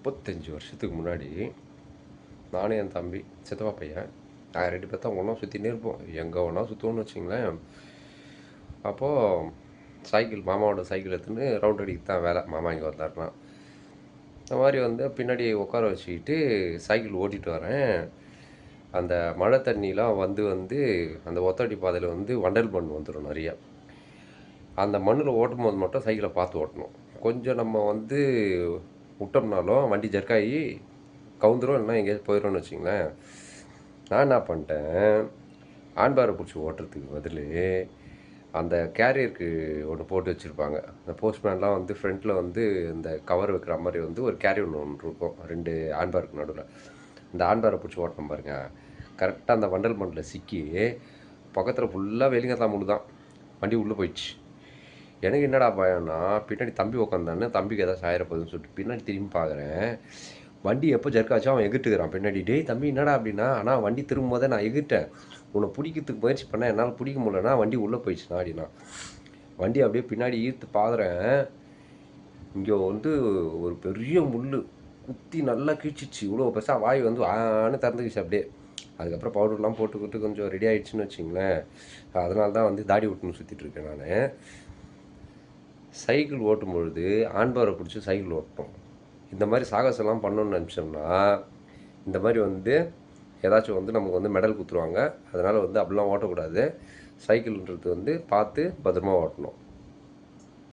35 வருஷத்துக்கு முன்னாடி நானும் என் தம்பி சித்தப்பா பையன் நாங்கள் 2 பேர் தான் ஒன்றா சுற்றினே இருப்போம். எங்கே ஒன்றா சுற்றுவோம்னு வச்சுங்களேன். அப்போது சைக்கிள் மாமாவோட சைக்கிள் எடுத்துன்னு ரவுண்ட் அடிக்க தான் வேலை. மாமா இங்கே வந்தாருன்னா இந்த மாதிரி வந்து பின்னாடி உட்கார வச்சுக்கிட்டு சைக்கிள் ஓட்டிகிட்டு வரேன். அந்த மழை தண்ணிலாம் வந்து அந்த ஒத்தடி பாதையில் வந்து வண்டல் மண் வந்துடும் நிறையா. அந்த மண்ணில் ஓட்டும்போது மட்டும் சைக்கிளை பார்த்து ஓட்டணும். கொஞ்சம் நம்ம வந்து விட்டோம்னாலும் வண்டி ஜர்க்காகி கவுந்துரும், இல்லைனா எங்கேயாச்சும் போயிடும்னு வச்சுங்களேன். நான் என்ன பண்ணிட்டேன், ஆண்பாரை பிடிச்சி ஓட்டுறதுக்கு பதில் அந்த கேரியருக்கு ஒன்று போட்டு வச்சுருப்பாங்க. அந்த போஸ்ட்மேன்லாம் வந்து ஃப்ரண்ட்டில் வந்து இந்த கவர் வைக்கிற மாதிரி வந்து ஒரு கேரியர் ஒன்று இருக்கும் 2 ஆண்பாருக்கு நடுவில். இந்த ஆண்பாரை பிடிச்சி ஓட்டணும் பாருங்க, கரெக்டாக அந்த வண்டல் மண்ணில் சிக்கி பக்கத்தில் ஃபுல்லாக வேலிங்கத்தான் முழு தான். வண்டி உள்ளே போயிடுச்சு. எனக்கு என்னடா பயம்னா, பின்னாடி தம்பி உட்காந்தானே, தம்பிக்கு ஏதாச்சும் ஆயிரப்போகுதுன்னு சொல்லிட்டு பின்னாடி திரும்பி பார்க்குறேன். வண்டி எப்போ ஜர்க்காச்சும் அவன் எகிட்டுக்கிறான் பின்னாடி. டேய் தம்பி என்னடா அப்படின்னா, ஆனால் வண்டி திரும்பும் போதே நான் எகிட்டேன், உன்னை பிடிக்கிறதுக்கு முயற்சி பண்ணேன், என்னால் பிடிக்க முடியலன்னா வண்டி உள்ளே போயிடுச்சுண்ணா அப்படின்னா. வண்டி அப்படியே பின்னாடி ஈர்த்து பார்க்குறேன். இங்கே வந்து ஒரு பெரிய முள் குத்தி நல்லா கீழ்ச்சிச்சு. இவ்வளோ பெருசாக வாய் வந்து ஆன்னு திறந்துக்கிச்சு அப்படியே. அதுக்கப்புறம் பவுடர்லாம் போட்டுக்கிட்டு கொஞ்சம் ரெடி ஆகிடுச்சின்னு வச்சிங்களேன். அதனால தான் வந்து தாடி விட்டுன்னு சுற்றிட்டுருக்கேன் நான். சைக்கிள் ஓட்டும் பொழுது ஆண்பாரை பிடிச்சி சைக்கிள் ஓட்டணும். இந்த மாதிரி சாகசம்லாம் பண்ணணும்னு நினச்சோம்னா இந்த மாதிரி வந்து ஏதாச்சும் வந்து நமக்கு வந்து மெடல் குத்துருவாங்க. அதனால் வந்து அப்படிலாம் ஓட்டக்கூடாது. சைக்கிள்ன்றது வந்து பார்த்து பத்திரமா ஓட்டணும்.